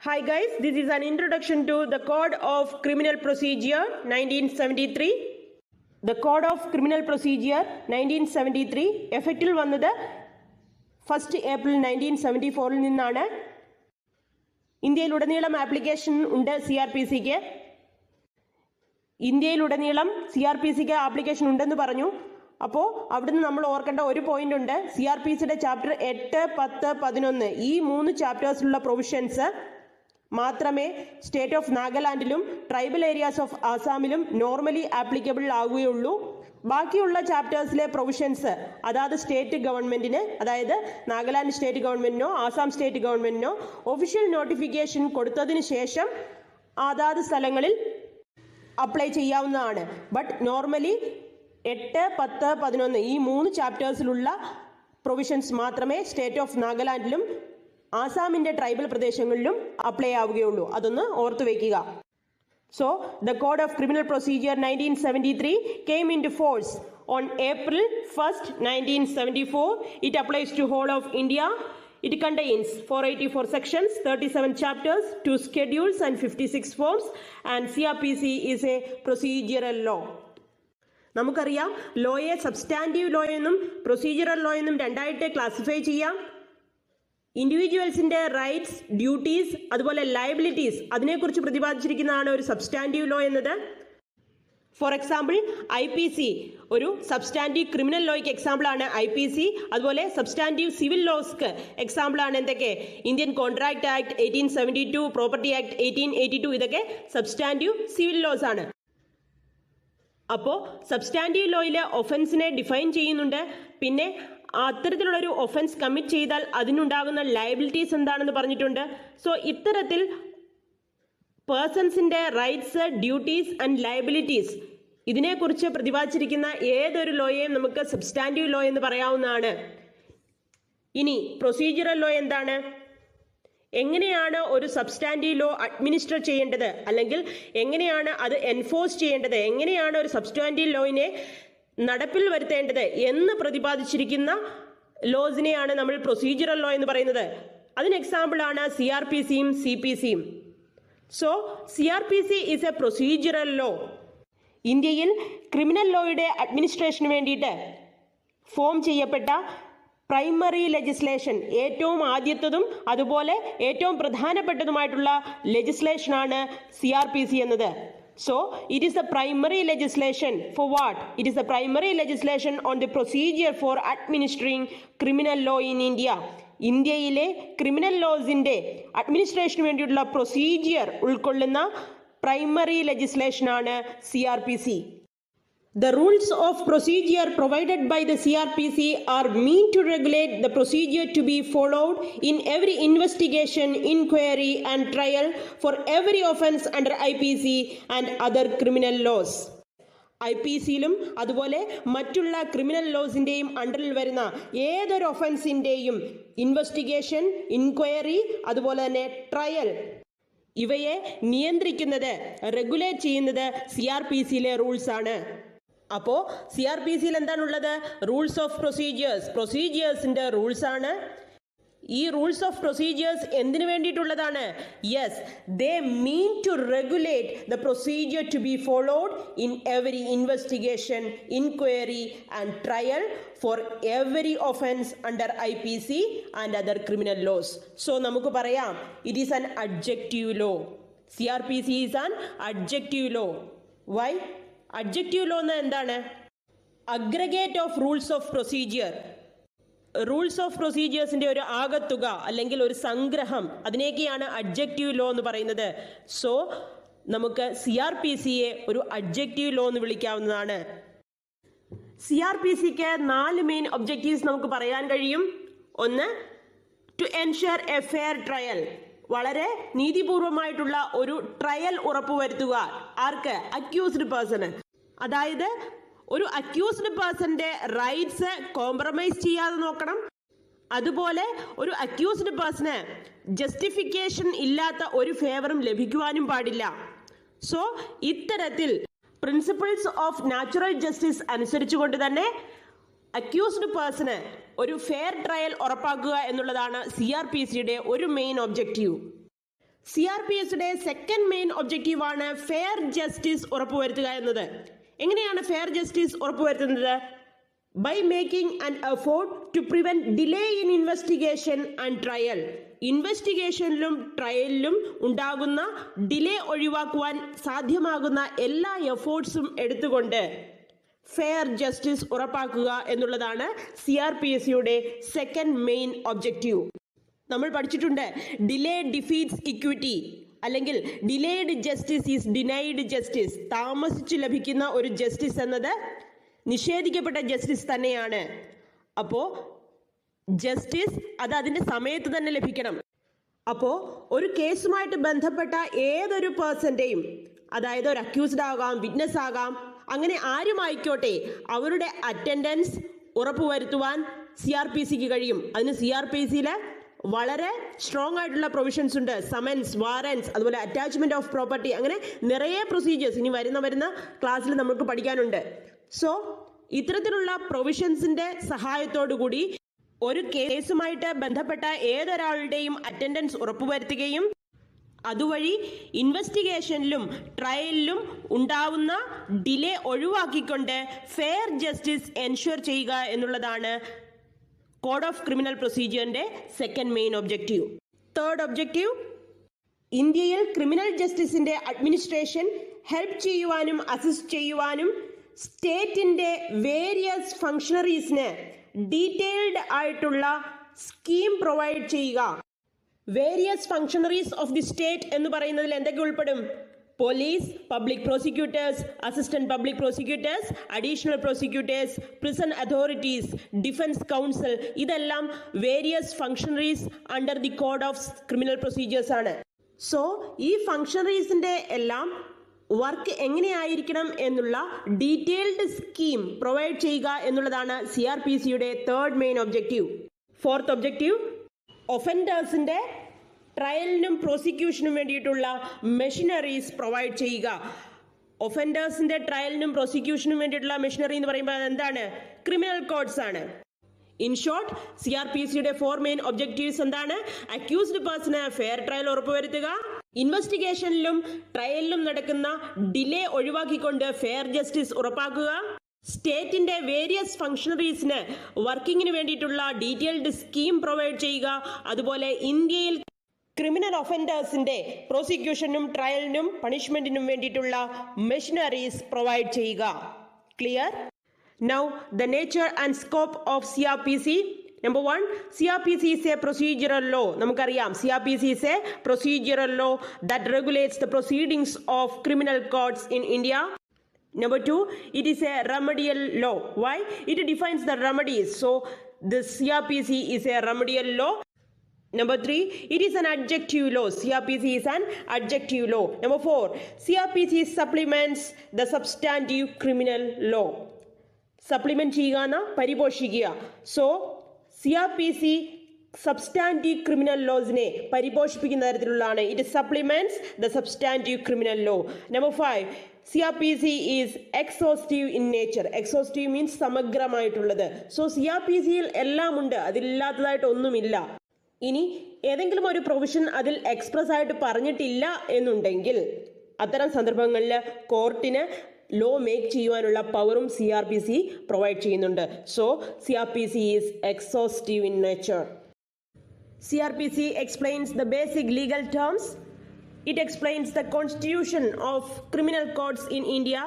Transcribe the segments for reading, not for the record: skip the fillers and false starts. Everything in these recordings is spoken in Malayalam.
Hi guys, this is an introduction to the Code of Criminal Procedure 1973. The Code of Criminal Procedure 1973 effective വന്നത് 1st April 1974 നിന്നാണ്. ഇന്ത്യയിലുടനീളം ആപ്ലിക്കേഷൻ ഉണ്ട് CrPCക്ക്. ഇന്ത്യയിലുടനീളം CrPCക്ക് ആപ്ലിക്കേഷൻ ഉണ്ടെന്ന് പറഞ്ഞു. അപ്പോൾ അവിടുന്ന് നമ്മൾ ഓർക്കേണ്ട ഒരു പോയിന്റ് ഉണ്ട്. CrPCയുടെ ചാപ്റ്റർ 8, 10, 11 ഈ 3 ചാപ്റ്റേഴ്സിലുള്ള പ്രൊവിഷൻസ് മാത്രമേ സ്റ്റേറ്റ് ഓഫ് നാഗാലാൻഡിലും ട്രൈബൽ ഏരിയാസ് ഓഫ് ആസാമിലും നോർമലി ആപ്ലിക്കബിൾ ആവുകയുള്ളൂ. ബാക്കിയുള്ള ചാപ്റ്റേഴ്സിലെ പ്രൊവിഷൻസ് അതാത് സ്റ്റേറ്റ് ഗവൺമെന്റിന്, അതായത് നാഗാലാൻഡ് സ്റ്റേറ്റ് ഗവൺമെന്റിനോ ആസാം സ്റ്റേറ്റ് ഗവൺമെന്റിനോ ഒഫീഷ്യൽ നോട്ടിഫിക്കേഷൻ കൊടുത്തതിന് ശേഷം അതാത് സ്ഥലങ്ങളിൽ അപ്ലൈ ചെയ്യാവുന്നതാണ്. ബട്ട് നോർമലി 8, 10, 11 ഈ 3 ചാപ്റ്റേഴ്സിലുള്ള പ്രൊവിഷൻസ് മാത്രമേ സ്റ്റേറ്റ് ഓഫ് നാഗാലാൻഡിലും ആസാമിന്റെ ട്രൈബൽ പ്രദേശങ്ങളിലും അപ്ലൈ ആവുകയുള്ളൂ. അതൊന്ന് ഓർത്തു വയ്ക്കുക. So, the Code of Criminal Procedure 1973 came into force on April 1st, 1974. It applies to whole of India. It contains 484 sections, 37 chapters, 2 schedules and 56 forms, and CrPC is a procedural law. നമുക്കറിയാം, ലോയെ സബ്സ്റ്റാൻറ്റീവ് ലോ എന്നും പ്രൊസീജിയറൽ ലോ എന്നും രണ്ടായിട്ട് ക്ലാസിഫൈ ചെയ്യാം. ഇൻഡിവിജ്വൽസിന്റെ റൈറ്റ്സ്, ഡ്യൂട്ടീസ്, അതുപോലെ ലയബിലിറ്റീസ് അതിനെക്കുറിച്ച് പ്രതിപാദിച്ചിരിക്കുന്നതാണ് ഒരു സബ്സ്റ്റാൻറ്റീവ് ലോ എന്നത്. ഫോർ എക്സാമ്പിൾ IPC ഒരു സബ്സ്റ്റാൻറ്റീവ് ക്രിമിനൽ ലോയ്ക്ക് എക്സാമ്പിൾ ആണ് IPC. അതുപോലെ സബ്സ്റ്റാൻറ്റീവ് സിവിൽ ലോസ്ക്ക് എക്സാമ്പിൾ ആണ് എന്തൊക്കെ? Indian contract act 1872, property act 1882 ഇതൊക്കെ സബ്സ്റ്റാൻറ്റീവ് സിവിൽ ലോസ് ആണ്. അപ്പോൾ സബ്സ്റ്റാൻറ്റീവ് ലോയിലെ ഒഫൻസിനെ ഡിഫൈൻ ചെയ്യുന്നുണ്ട്. പിന്നെ അത്തരത്തിലുള്ളൊരു ഒഫൻസ് കമ്മിറ്റ് ചെയ്താൽ അതിനുണ്ടാകുന്ന ലയബിലിറ്റീസ് എന്താണെന്ന് പറഞ്ഞിട്ടുണ്ട്. സോ ഇത്തരത്തിൽ പേഴ്സൺസിന്റെ റൈറ്റ്സ്, ഡ്യൂട്ടീസ് ആൻഡ് ലയബിലിറ്റീസ് ഇതിനെക്കുറിച്ച് പ്രതിപാദിച്ചിരിക്കുന്ന ഏതൊരു ലോയെയും നമുക്ക് സബ്സ്റ്റാൻറ്റീവ് ലോ എന്ന് പറയാവുന്നതാണ്. ഇനി പ്രൊസീജിയറൽ ലോ എന്താണ്? എങ്ങനെയാണ് ഒരു സബ്സ്റ്റാൻറ്റീവ് ലോ അഡ്മിനിസ്റ്റർ ചെയ്യേണ്ടത്, അല്ലെങ്കിൽ എങ്ങനെയാണ് അത് എൻഫോഴ്സ് ചെയ്യേണ്ടത്, എങ്ങനെയാണ് ഒരു സബ്സ്റ്റാൻറ്റീവ് ലോയിനെ നടപ്പിൽ വരുത്തേണ്ടത് എന്ന് പ്രതിപാദിച്ചിരിക്കുന്ന ലോസിനെയാണ് നമ്മൾ പ്രൊസീജിയറൽ ലോ എന്ന് പറയുന്നത്. അതിന് എക്സാമ്പിൾ ആണ് CrPCയും CPCയും. So CrPC is a procedural law. ഇന്ത്യയിൽ ക്രിമിനൽ ലോയുടെ അഡ്മിനിസ്ട്രേഷന് വേണ്ടിയിട്ട് ഫോം ചെയ്യപ്പെട്ട പ്രൈമറി ലെജിസ്ലേഷൻ, ഏറ്റവും ആദ്യത്തതും അതുപോലെ ഏറ്റവും പ്രധാനപ്പെട്ടതുമായിട്ടുള്ള ലെജിസ്ലേഷനാണ് CrPC എന്നത്. So, it is the primary legislation for what? It is the primary legislation on the procedure for administering criminal law in India. ഇന്ത്യയിലെ ക്രിമിനൽ ലോസിന്റെ അഡ്മിനിസ്ട്രേഷന് വേണ്ടിയിട്ടുള്ള പ്രൊസീജിയർ ഉൾക്കൊള്ളുന്ന primary ലെജിസ്ലേഷനാണ് CrPC. The rules of procedure provided by the CrPC are meant to regulate the procedure to be followed in every investigation, inquiry and trial for every offence under IPC and other criminal laws. IPCയിലും അതുപോലെ മറ്റുള്ള ക്രിമിനൽ ലോസിന്റെയും അണ്ടറിൽ വരുന്ന ഏതൊരു ഒഫൻസിന്റെയും ഇൻവെസ്റ്റിഗേഷൻ, ഇൻക്വയറി അതുപോലെ തന്നെ ട്രയൽ ഇവയെ നിയന്ത്രിക്കുന്നത്, റെഗുലേറ്റ് ചെയ്യുന്നത് CrPCയിലെ റൂൾസ് ആണ്. അപ്പോൾ CrPCയിൽ എന്താണുള്ളത്? റൂൾസ് ഓഫ് പ്രൊസീജിയേഴ്സ്, പ്രൊസീജിയേഴ്സിന്റെ റൂൾസ് ആണ്. ഈ റൂൾസ് ഓഫ് പ്രൊസീജിയേഴ്സ് എന്തിനു വേണ്ടിയിട്ടുള്ളതാണ്? Yes, they mean to regulate the procedure to be followed in every investigation, inquiry and trial for every offence under IPC and other criminal laws. So നമുക്ക് പറയാം, it is an adjective law. CrPC is an adjective law. Why? Adjective law എന്ന് എന്താണ്? Aggregate of rules of procedure. Rules of പ്രൊസീജിയേഴ്സിന്റെ ഒരു ആകത്തുക അല്ലെങ്കിൽ ഒരു സംഗ്രഹം, അതിനെയൊക്കെയാണ് അഡ്ജക്റ്റീവ് ലോ എന്ന് പറയുന്നത്. സോ നമുക്ക് CrPCയെ ഒരു അഡ്ജക്റ്റീവ് ലോ എന്ന് വിളിക്കാവുന്നതാണ്. CrPCക്ക് 4 മെയിൻ ഒബ്ജക്റ്റീവ്സ് നമുക്ക് പറയാൻ കഴിയും. ഒന്ന്, to ensure a fair trial, വളരെ നീതിപൂർവമായിട്ടുള്ള ഒരു ട്രയൽ ഉറപ്പുവരുത്തുക. ആർക്ക്? അക്യൂസ്ഡ് പേഴ്സണ്. അതായത് ഒരു അക്യൂസ്ഡ് പേഴ്സന്റെ റൈറ്റ്സ് കോംപ്രമൈസ് ചെയ്യാതെ നോക്കണം. അതുപോലെ ഒരു അക്യൂസ്ഡ് പേഴ്സണ് ജസ്റ്റിഫിക്കേഷൻ ഇല്ലാത്ത ഒരു ഫേവറും ലഭിക്കുവാനും പാടില്ല. സോ ഇത്തരത്തിൽ പ്രിൻസിപ്പിൾസ് ഓഫ് നാച്ചുറൽ ജസ്റ്റിസ് അനുസരിച്ചുകൊണ്ട് തന്നെ അക്യൂസ്ഡ് പേഴ്സണ് ഒരു ഫെയർ ട്രയൽ ഉറപ്പാക്കുക എന്നുള്ളതാണ് CrPCയുടെ ഒരു മെയിൻ ഒബ്ജക്റ്റീവ്. CRPSയുടെ സെക്കൻഡ് മെയിൻ ഒബ്ജക്റ്റീവ് ആണ് ഫെയർ ജസ്റ്റിസ് ഉറപ്പുവരുത്തുക എന്നത്. എങ്ങനെയാണ് ഫെയർ ജസ്റ്റിസ് ഉറപ്പുവരുത്തുന്നത്? By making an effort to prevent delay in investigation and trial. ഇൻവെസ്റ്റിഗേഷനിലും ട്രയലിലും ഉണ്ടാകുന്ന ഡിലേ ഒഴിവാക്കുവാൻ സാധ്യമാകുന്ന എല്ലാ എഫോർട്ട്സും എടുത്തുകൊണ്ട് ഫെയർ ജസ്റ്റിസ് ഉറപ്പാക്കുക എന്നുള്ളതാണ് CRPSയുടെ സെക്കൻഡ് മെയിൻ ഒബ്ജക്റ്റീവ്. നമ്മൾ പഠിച്ചിട്ടുണ്ട്, ഡിലേ ഡിഫീറ്റ്സ് ഇക്വിറ്റി, അല്ലെങ്കിൽ delayed justice is denied justice. താമസിച്ചു ലഭിക്കുന്ന ഒരു ജസ്റ്റിസ് എന്നത് നിഷേധിക്കപ്പെട്ട ജസ്റ്റിസ് തന്നെയാണ്. അപ്പോൾ ജസ്റ്റിസ് അത് അതിൻ്റെ സമയത്ത് തന്നെ ലഭിക്കണം. അപ്പോൾ ഒരു കേസുമായിട്ട് ബന്ധപ്പെട്ട ഏതൊരു പേഴ്സൻ്റെയും, അതായത് ഒരു അക്യൂസ്ഡ് ആകാം, വിറ്റ്നസ് ആകാം, അങ്ങനെ ആരുമായിക്കോട്ടെ, അവരുടെ അറ്റൻഡൻസ് ഉറപ്പുവരുത്തുവാൻ CRPCക്ക് കഴിയും. അതിന് CRPCയിൽ വളരെ സ്ട്രോങ് ആയിട്ടുള്ള പ്രൊവിഷൻസ് ഉണ്ട്. സമൻസ്, വാറൻസ്, അതുപോലെ അറ്റാച്ച്മെന്റ് ഓഫ് പ്രോപ്പർട്ടി, അങ്ങനെ നിറയെ പ്രൊസീജിയേഴ്സ് ഇനി വരുന്ന ക്ലാസ്സിൽ നമുക്ക് പഠിക്കാനുണ്ട്. സോ ഇത്തരത്തിലുള്ള പ്രൊവിഷൻസിന്റെ സഹായത്തോടു കൂടി ഒരു കേസുമായിട്ട് ബന്ധപ്പെട്ട ഏതൊരാളുടെയും അറ്റൻഡൻസ് ഉറപ്പുവരുത്തുകയും അതുവഴി ഇൻവെസ്റ്റിഗേഷനിലും ട്രയലിലും ഉണ്ടാവുന്ന ഡിലേ ഒഴിവാക്കിക്കൊണ്ട് ഫെയർ ജസ്റ്റിസ് എൻഷുർ ചെയ്യുക എന്നുള്ളതാണ് കോഡ് ഓഫ് ക്രിമിനൽ പ്രൊസീജിയറിന്റെ second main objective. Third objective, ഇന്ത്യയിൽ ക്രിമിനൽ ജസ്റ്റിസിന്റെ അഡ്മിനിസ്ട്രേഷൻ ഹെൽപ്പ് ചെയ്യുവാനും അസിസ്റ്റ് ചെയ്യുവാനും സ്റ്റേറ്റിന്റെ വേരിയസ് ഫംഗ്ഷണറീസിന് ഡീറ്റെയിൽഡ് ആയിട്ടുള്ള സ്കീം പ്രൊവൈഡ് ചെയ്യുക. Various functionaries of the state എന്ന് പറയുന്നതിൽ എന്തൊക്കെ ഉൾപ്പെടും? Police, public prosecutors, assistant public prosecutors, additional prosecutors, prison authorities, defence counsel, ഇതെല്ലാം various functionaries under the code of criminal procedures ആണ്. സോ ഈ ഫംഗ്ഷണറീസിന്റെ എല്ലാം വർക്ക് എങ്ങനെയായിരിക്കണം എന്നുള്ള ഡീറ്റെയിൽഡ് സ്കീം പ്രൊവൈഡ് ചെയ്യുക എന്നുള്ളതാണ് CRPCയുടെ third main objective. Fourth objective, ഒഫൻഡേഴ്സിന്റെ ട്രയലിനും പ്രോസിക്യൂഷനും വേണ്ടിയിട്ടുള്ള മെഷീനറീസ് പ്രൊവൈഡ് ചെയ്യുക. ഒഫൻഡേഴ്സിന്റെ ട്രയലിനും പ്രോസിക്യൂഷനും വേണ്ടിയിട്ടുള്ള മെഷീനറി എന്ന് പറയുമ്പോൾ എന്താണ്? ക്രിമിനൽ കോഡ്സ് ആണ്. ഇൻ ഷോർട്ട്, CRPCയുടെ ഫോർ മെയിൻ ഒബ്ജക്റ്റീവ്സ് എന്താണ്? അക്യൂസ്ഡ് പേഴ്സണ് ഫെയർ ട്രയൽ ഉറപ്പുവരുത്തുക, ഇൻവെസ്റ്റിഗേഷനിലും ട്രയലിലും നടക്കുന്ന ഡിലേ ഒഴിവാക്കിക്കൊണ്ട് ഫെയർ ജസ്റ്റിസ് ഉറപ്പാക്കുക, സ്റ്റേറ്റിന്റെ വേരിയസ് ഫംഗ്ഷണറീസിന് വർക്കിങ്ങിന് വേണ്ടിയിട്ടുള്ള ഡീറ്റെയിൽഡ് സ്കീം പ്രൊവൈഡ് ചെയ്യുക, അതുപോലെ ഇന്ത്യയിൽ ക്രിമിനൽ ഒഫൻഡേഴ്സിന്റെ പ്രോസിക്യൂഷനും ട്രയലിനും പണിഷ്മെന്റിനും വേണ്ടിയിട്ടുള്ള മെഷീനറീസ് പ്രൊവൈഡ് ചെയ്യുക. Clear? Now the nature and scope of CRPC. Number 1, CRPC is a procedural law. നമുക്കറിയാം, CRPC is a procedural law that regulates the proceedings of criminal courts in India. Number 2, it is a remedial law. Why? It defines the remedies. So the CRPC is a remedial law. Number 3, it is an adjective law. CRPC is an adjective law. Number 4, CRPC supplements the substantive criminal law. Supplement ചെയ്യുക, പരിപോഷിക്കുക. സോ CRPC സബ്സ്റ്റാൻറ്റീവ് ക്രിമിനൽ ലോസിനെ പരിപോഷിപ്പിക്കുന്ന തരത്തിലുള്ളതാണ്. It supplements the substantive criminal law. Number 5, CRPC is exhaustive in nature. Exhaustive means സമഗ്രമായിട്ടുള്ളത്. സോ CRPCയിൽ എല്ലാം ഉണ്ട്, അതിലില്ലാത്തതായിട്ട് ഒന്നുമില്ല. ഇനി ഏതെങ്കിലും ഒരു പ്രൊവിഷൻ അതിൽ എക്സ്പ്രസ് ആയിട്ട് പറഞ്ഞിട്ടില്ല എന്നുണ്ടെങ്കിൽ അത്തരം സന്ദർഭങ്ങളിൽ കോർട്ടിന് ലോ മേക്ക് ചെയ്യുവാനുള്ള പവറും CRPC പ്രൊവൈഡ് ചെയ്യുന്നുണ്ട്. So CRPC is exhaustive in nature. CRPC explains the basic legal terms. It explains the constitution of criminal courts in India.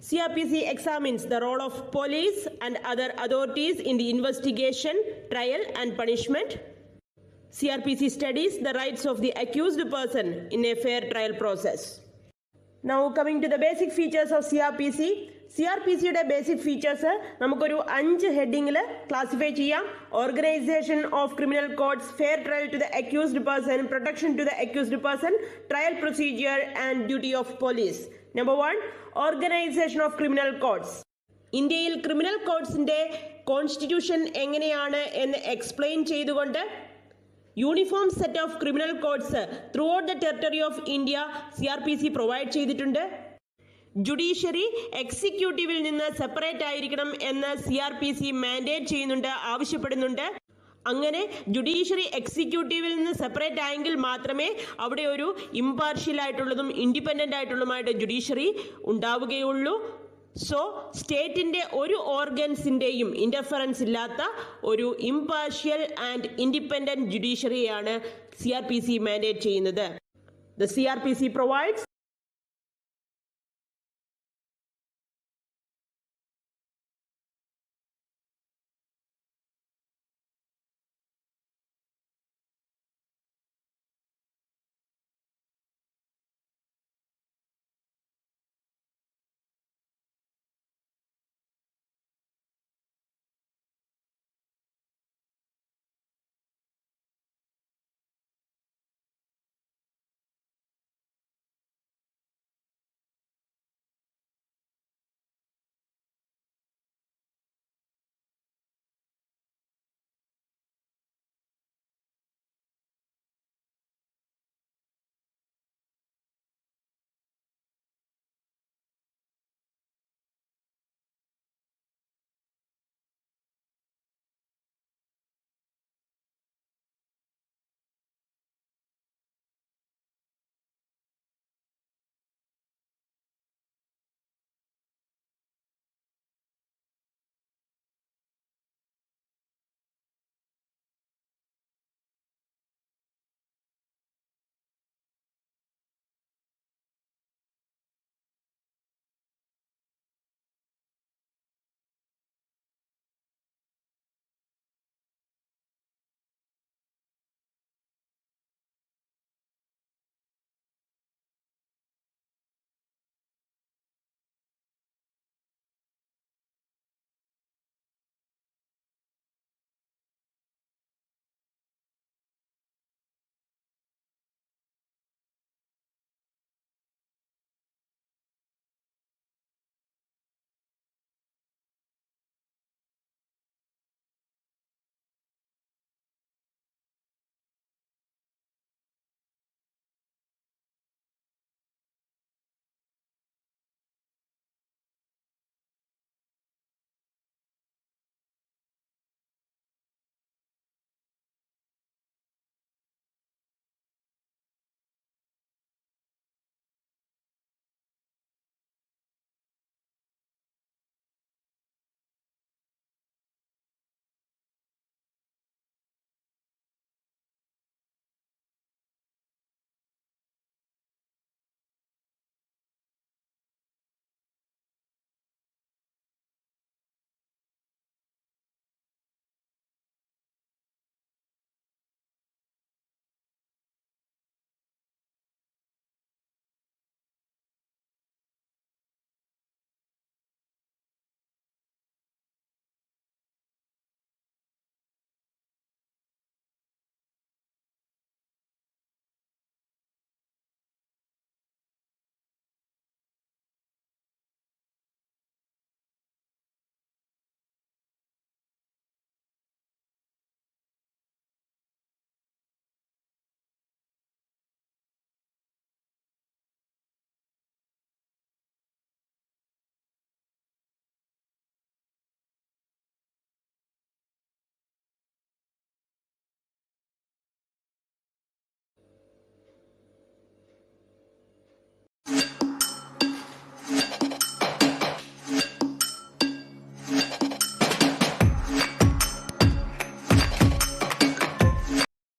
CRPC examines the role of police and other authorities in the investigation, trial and punishment. CRPC studies the rights of the accused person in a fair trial process. Now coming to the basic features of CRPC. CRPCയുടെ ബേസിക് ഫീച്ചേഴ്സ് നമുക്കൊരു 5 ഹെഡിങ്ങിൽ ക്ലാസിഫൈ ചെയ്യാം. Organisation of criminal codes, fair trial to the accused person, protection to the accused person, trial procedure and duty of police. Number 1, organisation of criminal codes. ഇന്ത്യയിൽ ക്രിമിനൽ കോഡ്സിന്റെ കോൺസ്റ്റിറ്റ്യൂഷൻ എങ്ങനെയാണ് എന്ന് എക്സ്പ്ലെയിൻ ചെയ്തുകൊണ്ട് uniform set of criminal codes throughout the territory of India CRPC provide ചെയ്തിട്ടുണ്ട്. ജുഡീഷ്യറി എക്സിക്യൂട്ടീവിൽ നിന്ന് സെപ്പറേറ്റ് ആയിരിക്കണം എന്ന് CRPC മാൻഡേറ്റ് ചെയ്യുന്നുണ്ട്, ആവശ്യപ്പെടുന്നുണ്ട്. അങ്ങനെ ജുഡീഷ്യറി എക്സിക്യൂട്ടീവിൽ നിന്ന് സെപ്പറേറ്റ് ആയെങ്കിൽ മാത്രമേ അവിടെ ഒരു ഇംപാർഷ്യൽ ആയിട്ടുള്ളതും ഇൻഡിപെൻഡൻ്റ് ആയിട്ടുള്ളതുമായിട്ട് ജുഡീഷ്യറി ഉണ്ടാവുകയുള്ളൂ. സോ സ്റ്റേറ്റിൻ്റെ ഒരു ഓർഗൻസിൻ്റെയും ഇൻ്റർഫറൻസ് ഇല്ലാത്ത ഒരു ഇംപാർഷ്യൽ ആൻഡ് ഇൻഡിപെൻഡൻറ്റ് ജുഡീഷ്യറിയാണ് CrPC മാൻഡേറ്റ് ചെയ്യുന്നത്. The CrPC provides